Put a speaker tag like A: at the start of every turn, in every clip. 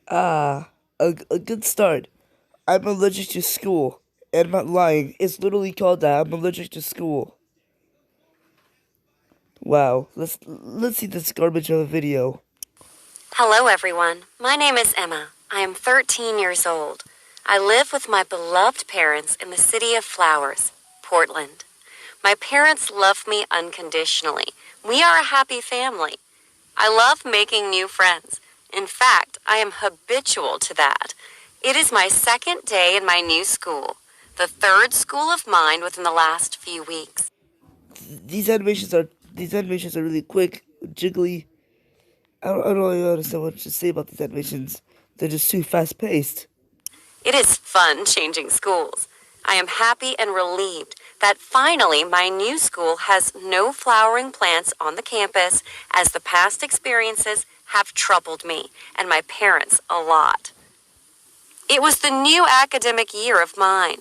A: Ah, a good start. I'm allergic to school. And I'm not lying. It's literally called that. I'm allergic to school. Wow. Let's see this garbage of a video.
B: Hello, everyone. My name is Emma. I am 13 years old. I live with my beloved parents in the city of flowers, Portland. My parents love me unconditionally. We are a happy family. I love making new friends. In fact, I am habitual to that. It is my second day in my new school, the third school of mine within the last few weeks.
A: These animations are really quick, jiggly. I don't really understand what to say about these animations. They're just too fast paced.
B: It is fun changing schools. I am happy and relieved that finally my new school has no flowering plants on the campus, as the past experiences have troubled me and my parents a lot. It was the new academic year of mine.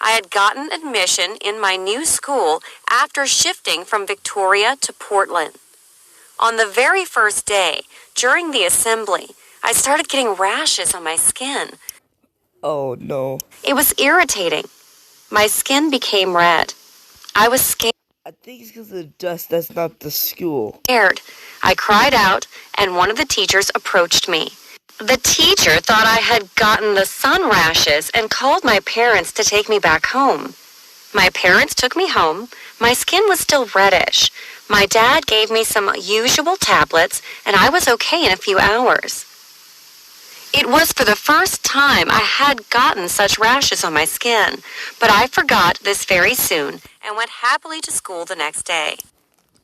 B: I had gotten admission in my new school after shifting from Victoria to Portland. On the very first day, during the assembly, I started getting rashes on my skin.
A: Oh no.
B: It was irritating. My skin became red. I was scared.
A: I think it's because of the dust. That's not the school.
B: I cried out, and one of the teachers approached me. The teacher thought I had gotten the sun rashes and called my parents to take me back home. My parents took me home. My skin was still reddish. My dad gave me some usual tablets, and I was okay in a few hours. It was for the first time I had gotten such rashes on my skin, but I forgot this very soon and went happily to school the next day.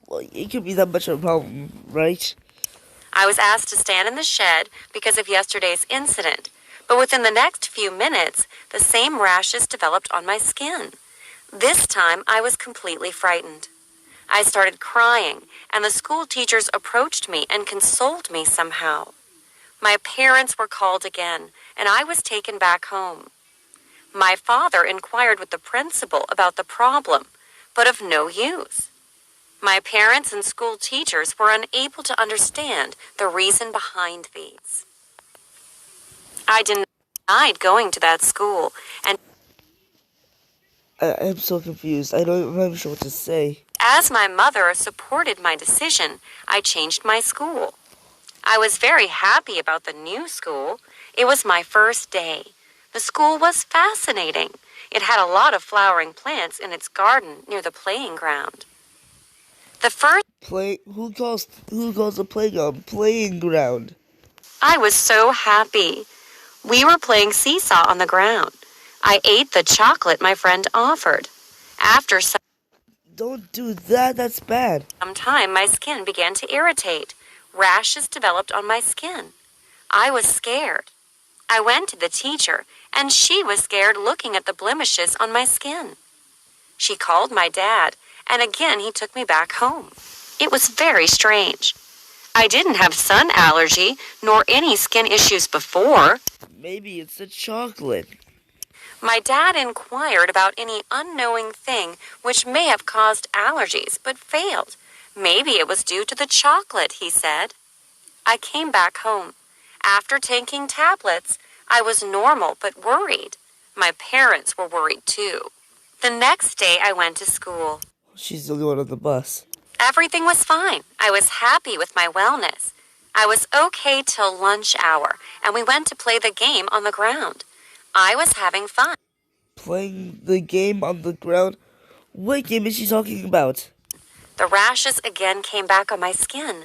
A: Well, it could be that much of a problem, right?
B: I was asked to stand in the shed because of yesterday's incident, but within the next few minutes, the same rashes developed on my skin. This time, I was completely frightened. I started crying, and the school teachers approached me and consoled me somehow. My parents were called again, and I was taken back home. My father inquired with the principal about the problem, but of no use. My parents and school teachers were unable to understand the reason behind these. I denied going to that school, and
A: I'm so confused. I'm not even sure what to say.
B: as my mother supported my decision, I changed my school. I was very happy about the new school. It was my first day. The school was fascinating. It had a lot of flowering plants in its garden near the playing ground. The first
A: Who calls a playground playing ground?
B: I was so happy. We were playing seesaw on the ground. I ate the chocolate my friend offered. After some
A: Don't do that. That's bad.
B: time, my skin began to irritate. Rashes developed on my skin. I was scared. I went to the teacher, and she was scared looking at the blemishes on my skin. She called my dad, and again he took me back home. It was very strange. I didn't have sun allergy nor any skin issues before.
A: Maybe it's the chocolate.
B: My dad inquired about any unknowing thing which may have caused allergies, but failed. Maybe it was due to the chocolate, he said. I came back home. After taking tablets, I was normal but worried. My parents were worried too. The next day I went to school.
A: She's the only one on the bus.
B: Everything was fine. I was happy with my wellness. I was okay till lunch hour, and we went to play the game on the ground. I was having fun.
A: Playing the game on the ground? What game is she talking about?
B: The rashes again came back on my skin.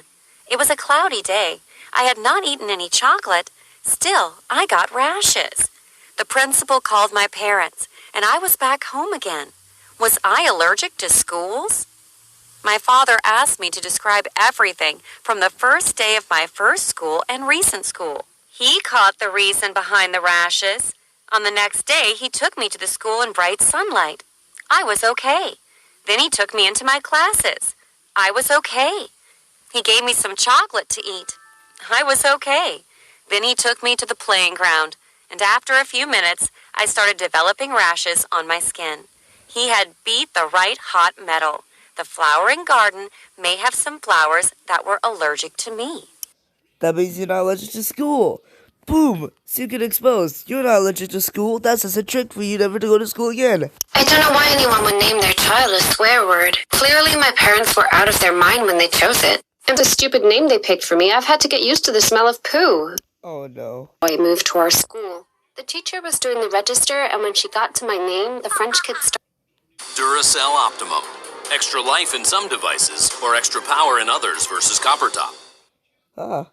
B: It was a cloudy day. I had not eaten any chocolate. Still, I got rashes. The principal called my parents, and I was back home again. Was I allergic to schools? My father asked me to describe everything from the first day of my first school and recent school. He caught the reason behind the rashes. On the next day, he took me to the school in bright sunlight. I was okay. Then he took me into my classes. I was okay. He gave me some chocolate to eat. I was okay. Then he took me to the playing ground, and after a few minutes, I started developing rashes on my skin. He had beat the right hot metal. The flowering garden may have some flowers that were allergic to me.
A: That means you're not allergic to school. Boom! So you get exposed. You're not allergic to school. That's just a trick for you never to go to school again.
B: I don't know why anyone would name their child a swear word. Clearly my parents were out of their mind when they chose it. And the stupid name they picked for me, I've had to get used to the smell of poo.
A: Oh no.
B: I moved to our school. The teacher was doing the register, and when she got to my name, the French kid started.
C: Duracell Optimum. Extra life in some devices, or extra power in others versus copper top.
A: Ah.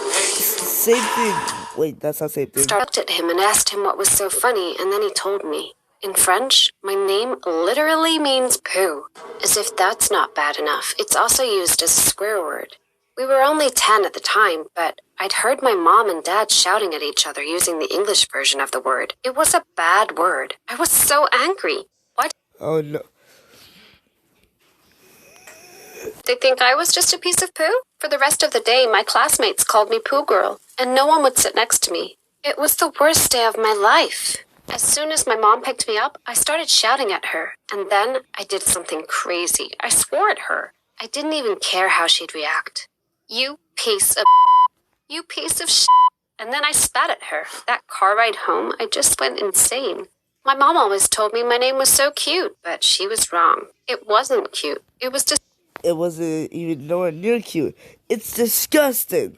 A: Same thing. Wait, that's not same thing.
B: I looked at him and asked him what was so funny, and then he told me. In French, my name literally means poo. As if that's not bad enough, it's also used as a swear word. We were only 10 at the time, but I'd heard my mom and dad shouting at each other using the English version of the word. It was a bad word. I was so angry. Why
A: Oh no.
B: did they think I was just a piece of poo? For the rest of the day, my classmates called me Poo Girl, and no one would sit next to me. It was the worst day of my life. As soon as my mom picked me up, I started shouting at her, and then I did something crazy. I swore at her. I didn't even care how she'd react. You piece of you piece of shit. And then I spat at her. That car ride home, I just went insane. My mom always told me my name was so cute, but she was wrong. It wasn't cute. It was just.
A: It wasn't even nowhere near cute. It's disgusting.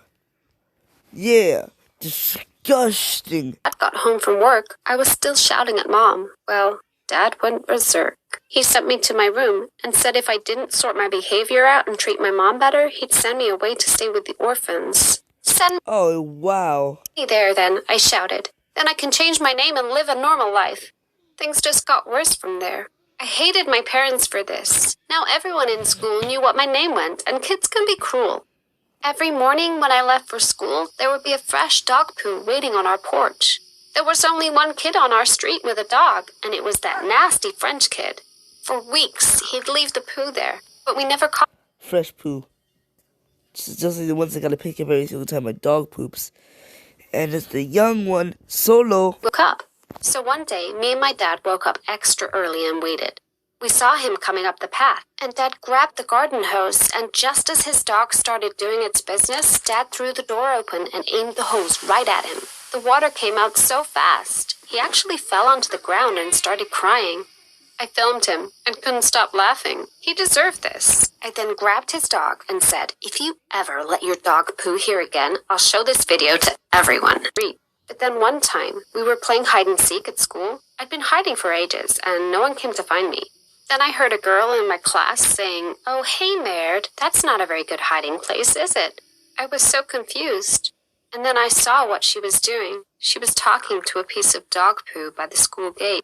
A: Yeah, disgusting.
B: Dad got home from work. I was still shouting at Mom. Well, Dad went berserk. He sent me to my room and said if I didn't sort my behavior out and treat my mom better, he'd send me away to stay with the orphans. Send
A: Oh, wow.
B: me there then, I shouted. Then I can change my name and live a normal life. Things just got worse from there. I hated my parents for this. Now everyone in school knew what my name meant, and kids can be cruel. Every morning when I left for school, there would be a fresh dog poo waiting on our porch. There was only one kid on our street with a dog, and it was that nasty French kid. For weeks, he'd leave the poo there, but we never caught
A: Fresh poo. Just like the ones I gotta pick up every single time my dog poops. And it's the young one, Solo.
B: woke up. So one day, me and my dad woke up extra early and waited. We saw him coming up the path, and Dad grabbed the garden hose, and just as his dog started doing its business, Dad threw the door open and aimed the hose right at him. The water came out so fast, he actually fell onto the ground and started crying. I filmed him and couldn't stop laughing. He deserved this. I then grabbed his dog and said, if you ever let your dog poo here again, I'll show this video to everyone. But then one time, we were playing hide and seek at school. I'd been hiding for ages, and no one came to find me. Then I heard a girl in my class saying, oh, hey, Maird, that's not a very good hiding place, is it? I was so confused. And then I saw what she was doing. She was talking to a piece of dog poo by the school gate.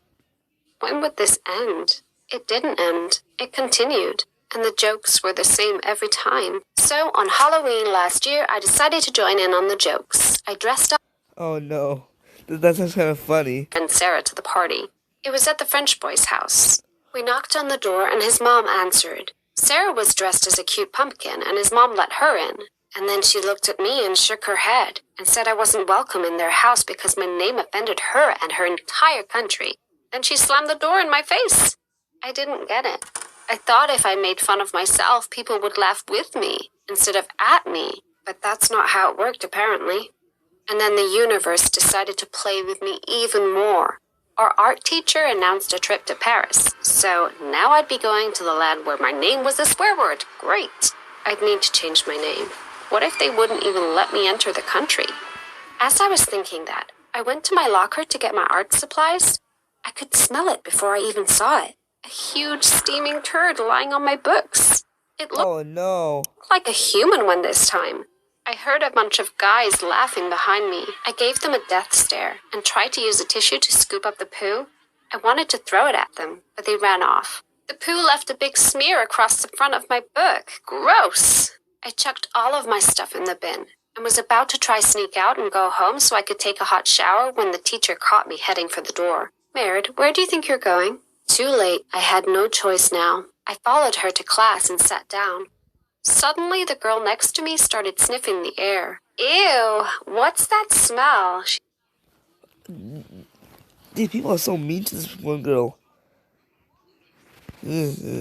B: When would this end? It didn't end. It continued. And the jokes were the same every time. So on Halloween last year, I decided to join in on the jokes. I dressed up
A: Oh no. That sounds kind of funny.
B: and Sarah to the party. It was at the French boy's house. We knocked on the door and his mom answered. Sarah was dressed as a cute pumpkin and his mom let her in. And then she looked at me and shook her head and said I wasn't welcome in their house because my name offended her and her entire country. Then she slammed the door in my face. I didn't get it. I thought if I made fun of myself, people would laugh with me instead of at me. But that's not how it worked, apparently. And then the universe decided to play with me even more. Our art teacher announced a trip to Paris. So now I'd be going to the land where my name was a swear word. Great. I'd need to change my name. What if they wouldn't even let me enter the country? As I was thinking that, I went to my locker to get my art supplies. I could smell it before I even saw it. A huge steaming turd lying on my books. It looked
A: Oh no.
B: like a human one this time. I heard a bunch of guys laughing behind me. I gave them a death stare and tried to use a tissue to scoop up the poo. I wanted to throw it at them, but they ran off. The poo left a big smear across the front of my book. Gross! I chucked all of my stuff in the bin and was about to try sneak out and go home so I could take a hot shower when the teacher caught me heading for the door. Maird, where do you think you're going? Too late. I had no choice now. I followed her to class and sat down. Suddenly, the girl next to me started sniffing the air. Ew, what's that smell? She
A: These people are so mean to this one girl.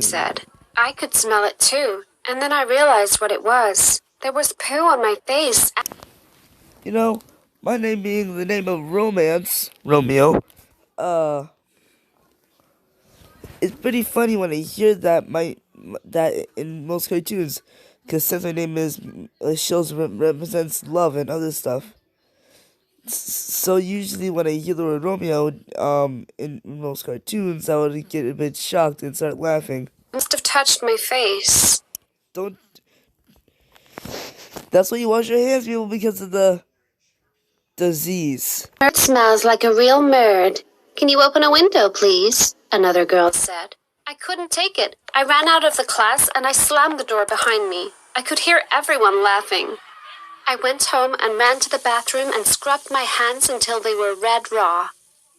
B: said. I could smell it too. And then I realized what it was. There was poo on my face.
A: You know, my name being the name of romance, Romeo, it's pretty funny when I hear that in most cartoons, because since my name is represents love and other stuff. So usually when I hear the word Romeo, in most cartoons, I would get a bit shocked and start laughing.
B: Must have touched my face.
A: Don't. That's why you wash your hands, people, because of the disease.
B: It smells like a real merd. Can you open a window, please? Another girl said. I couldn't take it. I ran out of the class and I slammed the door behind me. I could hear everyone laughing. I went home and ran to the bathroom and scrubbed my hands until they were red raw.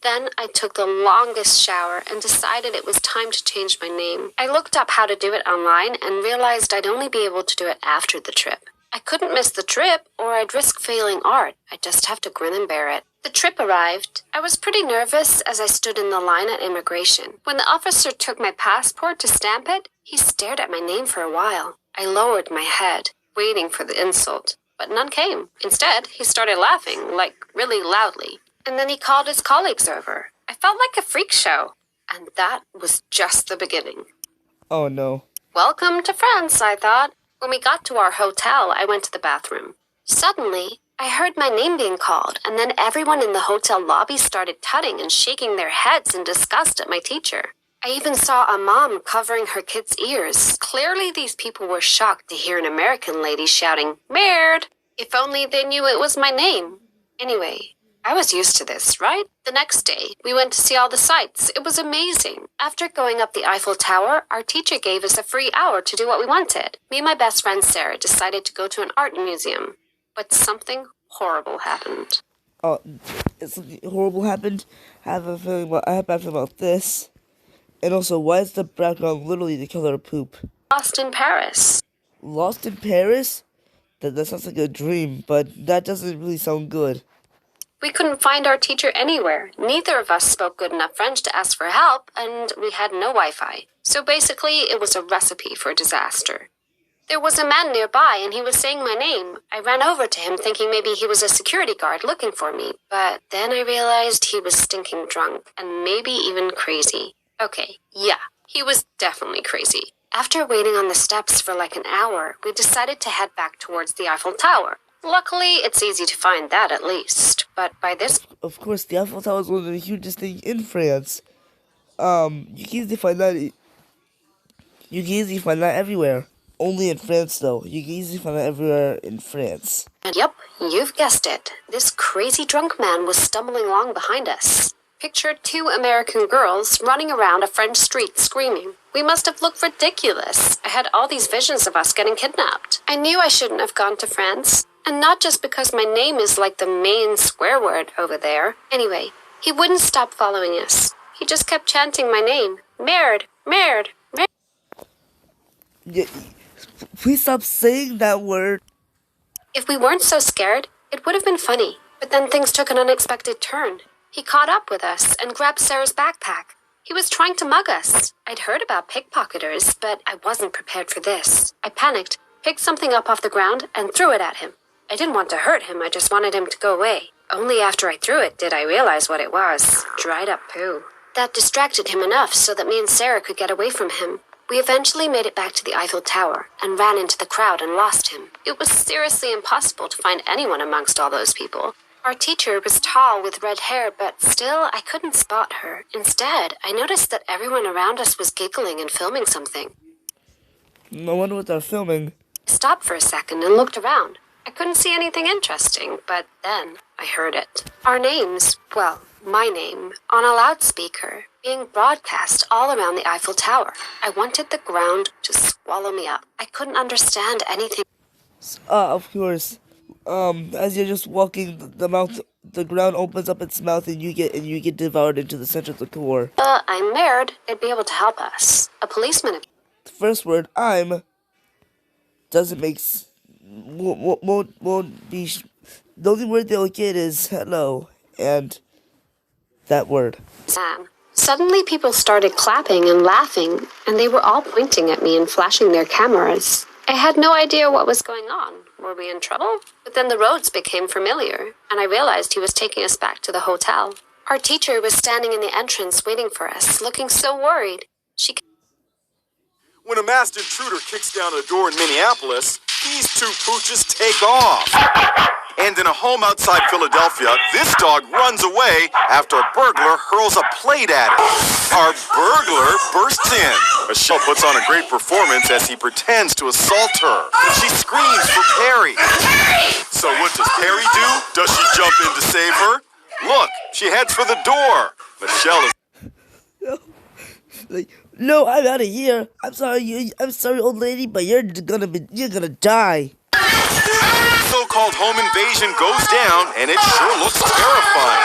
B: Then I took the longest shower and decided it was time to change my name. I looked up how to do it online and realized I'd only be able to do it after the trip. I couldn't miss the trip or I'd risk failing art. I'd just have to grin and bear it. The trip arrived. I was pretty nervous as I stood in the line at immigration. When the officer took my passport to stamp it, he stared at my name for a while. I lowered my head, waiting for the insult. But none came. Instead, he started laughing, like really loudly. And then he called his colleagues over. I felt like a freak show. And that was just the beginning.
A: Oh no.
B: Welcome to France, I thought. When we got to our hotel, I went to the bathroom. Suddenly, I heard my name being called, and then everyone in the hotel lobby started tutting and shaking their heads in disgust at my teacher. I even saw a mom covering her kid's ears. Clearly, these people were shocked to hear an American lady shouting, "Merd!" If only they knew it was my name. Anyway, I was used to this, right? The next day, we went to see all the sights. It was amazing. After going up the Eiffel Tower, our teacher gave us a free hour to do what we wanted. Me and my best friend Sarah decided to go to an art museum. But something horrible happened.
A: Oh, something horrible happened. I have a feeling about this. And also, why is the background literally the color of poop?
B: Lost in Paris.
A: Lost in Paris? That sounds like a dream, but that doesn't really sound good.
B: We couldn't find our teacher anywhere. Neither of us spoke good enough French to ask for help, and we had no Wi-Fi. So basically, it was a recipe for disaster. There was a man nearby, and he was saying my name. I ran over to him thinking maybe he was a security guard looking for me, but then I realized he was stinking drunk, and maybe even crazy. Okay, yeah, he was definitely crazy. After waiting on the steps for like an hour, we decided to head back towards the Eiffel Tower. Luckily, it's easy to find that at least, but by this...
A: Of course, the Eiffel Tower is one of the hugest things in France. You can easily find that... You can easily find that everywhere. Only in France, though. You can easily find that everywhere in France.
B: Yep, you've guessed it. This crazy drunk man was stumbling along behind us. Picture two American girls running around a French street screaming. We must have looked ridiculous. I had all these visions of us getting kidnapped. I knew I shouldn't have gone to France. And not just because my name is like the main swear word over there. Anyway, he wouldn't stop following us. He just kept chanting my name. Merd, merd, merd.
A: Yeah, please stop saying that word.
B: If we weren't so scared, it would have been funny. But then things took an unexpected turn. He caught up with us and grabbed Sarah's backpack. He was trying to mug us. I'd heard about pickpocketers, but I wasn't prepared for this. I panicked, picked something up off the ground, and threw it at him. I didn't want to hurt him, I just wanted him to go away. Only after I threw it did I realize what it was. Dried up poo. That distracted him enough so that me and Sarah could get away from him. We eventually made it back to the Eiffel Tower and ran into the crowd and lost him. It was seriously impossible to find anyone amongst all those people. Our teacher was tall with red hair, but still I couldn't spot her. Instead, I noticed that everyone around us was giggling and filming something.
A: I wonder what they're filming.
B: I stopped for a second and looked around. I couldn't see anything interesting, but then I heard it. Our names, well, my name, on a loudspeaker, being broadcast all around the Eiffel Tower. I wanted the ground to swallow me up. I couldn't understand anything.
A: Of course. As you're just walking, the ground opens up its mouth and you get devoured into the center of the core.
B: I'm Merd. They'd be able to help us. A policeman.
A: The first word, I'm, doesn't make won't be. The only word they'll get is hello, and that word.
B: Sam. Suddenly people started clapping and laughing, and they were all pointing at me and flashing their cameras. I had no idea what was going on. Were we in trouble? But then the roads became familiar, and I realized he was taking us back to the hotel. Our teacher was standing in the entrance waiting for us, looking so worried.
D: When a masked intruder kicks down a door in Minneapolis, these two pooches take off. And in a home outside Philadelphia, this dog runs away after a burglar hurls a plate at it. Our burglar bursts in. Michelle puts on a great performance as he pretends to assault her. She screams for Perry. So what does Perry do? Does she jump in to save her? Look, she heads for the door. Michelle is...
A: No, I'm out of here. I'm sorry, old lady, but you're gonna die.
D: So-called home invasion goes down, and it sure looks terrifying.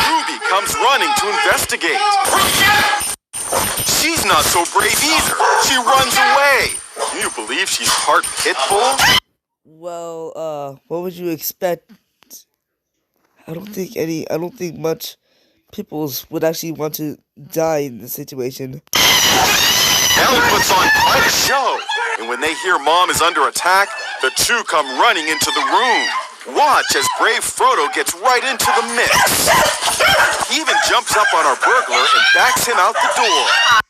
D: Ruby comes running to investigate. She's not so brave either. She runs away. Can you believe she's part pit bull?
A: Well, what would you expect? I don't think much people would actually want to die in this situation.
D: Ellie puts on quite a show, and when they hear Mom is under attack, the two come running into the room. Watch as brave Frodo gets right into the mix. He even jumps up on our burglar and backs him out the door.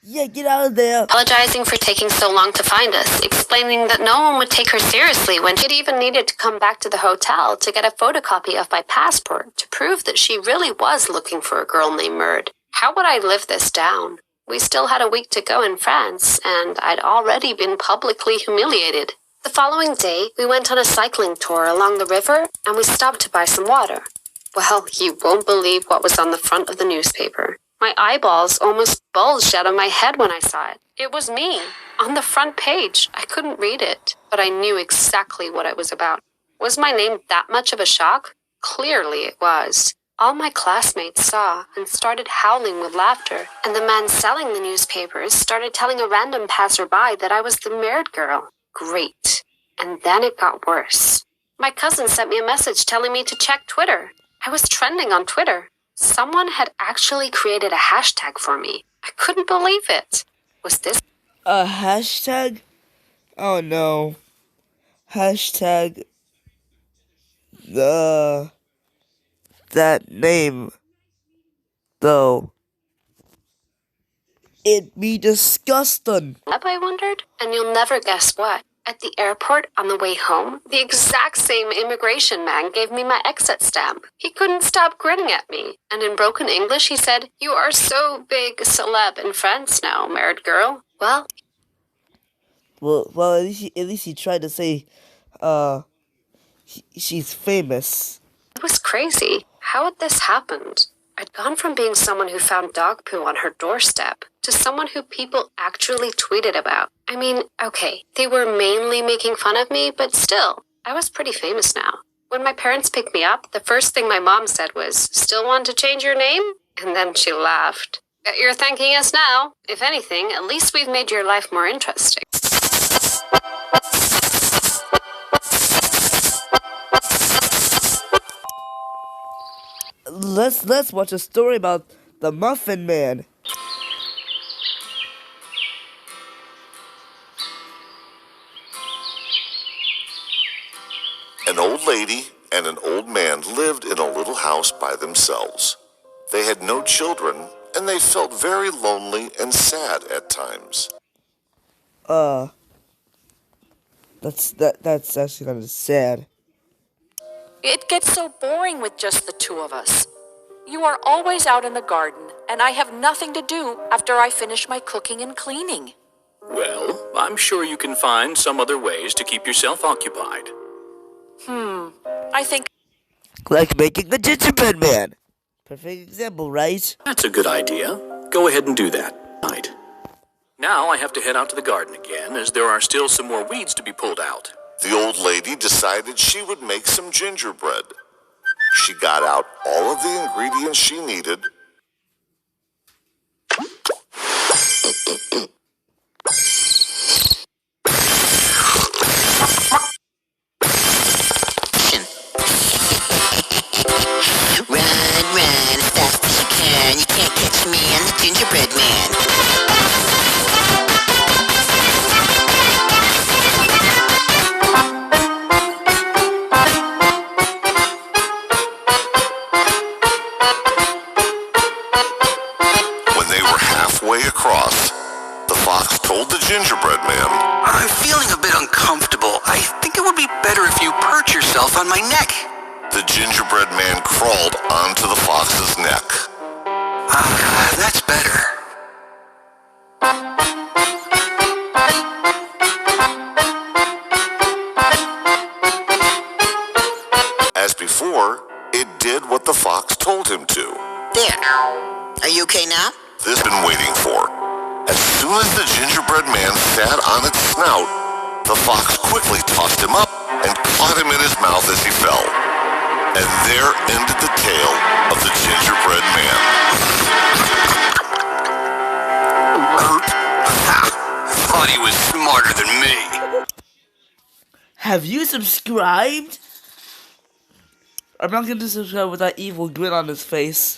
A: Yeah, get out of there.
B: Apologizing for taking so long to find us, explaining that no one would take her seriously when she'd even needed to come back to the hotel to get a photocopy of my passport to prove that she really was looking for a girl named Murd. How would I live this down? We still had a week to go in France, and I'd already been publicly humiliated. The following day, we went on a cycling tour along the river, and we stopped to buy some water. Well, you won't believe what was on the front of the newspaper. My eyeballs almost bulged out of my head when I saw it. It was me, on the front page. I couldn't read it, but I knew exactly what it was about. Was my name that much of a shock? Clearly it was. All my classmates saw and started howling with laughter, and the man selling the newspapers started telling a random passerby that I was the married girl. Great. And then it got worse. My cousin sent me a message telling me to check Twitter. I was trending on Twitter. Someone had actually created a hashtag for me. I couldn't believe it. Was this
A: a hashtag? Oh no. Hashtag that name, though. It'd be disgusting.
B: up, I wondered? And you'll never guess what. At the airport on the way home, the exact same immigration man gave me my exit stamp. He couldn't stop grinning at me. And in broken English, he said, "You are so big celeb in France now, married girl." Well,
A: at least he tried to say, she's famous.
B: it was crazy. How had this happened? I'd gone from being someone who found dog poo on her doorstep to someone who people actually tweeted about. I mean, okay, they were mainly making fun of me, but still, I was pretty famous now. When my parents picked me up, the first thing my mom said was, "Still want to change your name?" And then she laughed. "Bet you're thanking us now. If anything, at least we've made your life more interesting."
A: Let's watch a story about the Muffin Man.
E: An old lady and an old man lived in a little house by themselves. They had no children, and they felt very lonely and sad at times.
A: That's actually kind of sad.
F: It gets so boring with just the two of us. You are always out in the garden, and I have nothing to do after I finish my cooking and cleaning.
C: Well, I'm sure you can find some other ways to keep yourself occupied.
F: I think
A: Like making a gingerbread man. Perfect example, right?
C: That's a good idea. Go ahead and do that. Right. Now I have to head out to the garden again, as there are still some more weeds to be pulled out.
E: The old lady decided she would make some gingerbread. She got out all of the ingredients she needed.
G: Run as fast as you can. You can't catch me, I'm the gingerbread man.
H: on my neck.
E: The gingerbread man crawled onto the fox's neck.
H: Ah, that's better.
E: As before, it did what the fox told him to.
G: There. Are you okay now?
E: This been waiting for. As soon as the gingerbread man sat on its snout, the fox quickly tossed him up and caught him in his mouth as he fell. And there ended the tale of the gingerbread man.
H: Thought he was smarter than me.
A: Have you subscribed? I'm not going to subscribe with that evil grin on his face.